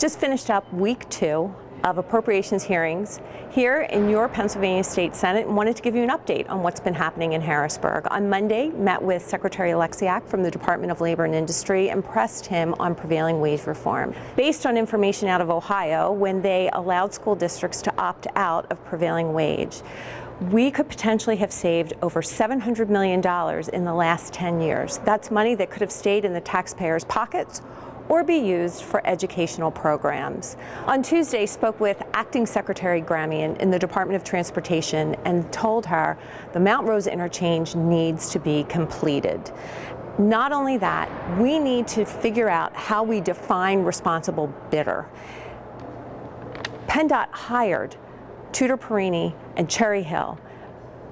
just finished up week 2 of appropriations hearings here in your Pennsylvania State Senate and wanted to give you an update on what's been happening in Harrisburg. On Monday, met with Secretary Alexiak from the Department of Labor and Industry and pressed him on prevailing wage reform. Based on information out of Ohio, when they allowed school districts to opt out of prevailing wage, we could potentially have saved over $700 million in the last 10 years. That's money that could have stayed in the taxpayers' pockets or be used for educational programs. On Tuesday, spoke with Acting Secretary Gramian in the Department of Transportation and told her the Mount Rose interchange needs to be completed. Not only that, we need to figure out how we define responsible bidder. PennDOT hired Tutor Perini and Cherry Hill.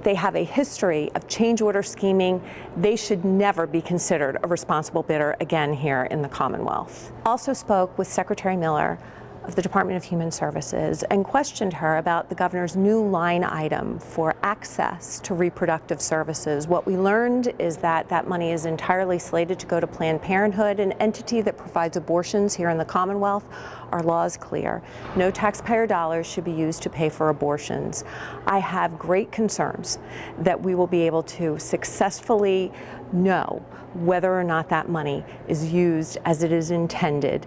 They have a history of change order scheming. They should never be considered a responsible bidder again here in the Commonwealth. Also spoke with Secretary Miller of the Department of Human Services and questioned her about the governor's new line item for access to reproductive services. What we learned is that that money is entirely slated to go to Planned Parenthood, an entity that provides abortions here in the Commonwealth. Our law is clear. No taxpayer dollars should be used to pay for abortions. I have great concerns that we will be able to successfully know whether or not that money is used as it is intended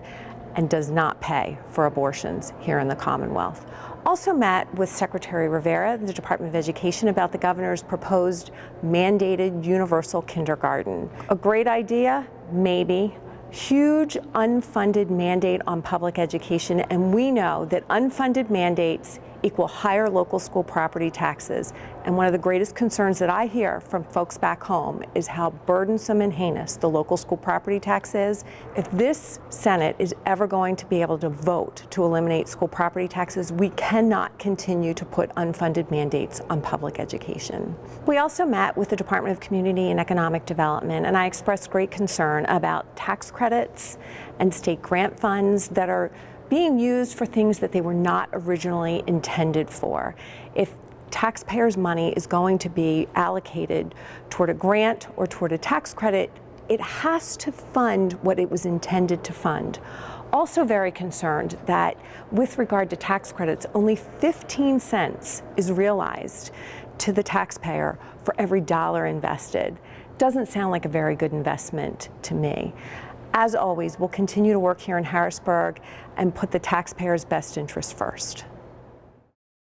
and does not pay for abortions here in the Commonwealth. Also met with Secretary Rivera in the Department of Education about the governor's proposed mandated universal kindergarten. A great idea? Maybe. Huge unfunded mandate on public education, and we know that unfunded mandates equal higher local school property taxes. And one of the greatest concerns that I hear from folks back home is how burdensome and heinous the local school property tax is. If this Senate is ever going to be able to vote to eliminate school property taxes, we cannot continue to put unfunded mandates on public education. We also met with the Department of Community and Economic Development, and I expressed great concern about tax credits and state grant funds that are being used for things that they were not originally intended for. If taxpayers' money is going to be allocated toward a grant or toward a tax credit, it has to fund what it was intended to fund. Also very concerned that with regard to tax credits, only 15 cents is realized to the taxpayer for every dollar invested. Doesn't sound like a very good investment to me. As always, we'll continue to work here in Harrisburg and put the taxpayers' best interests first.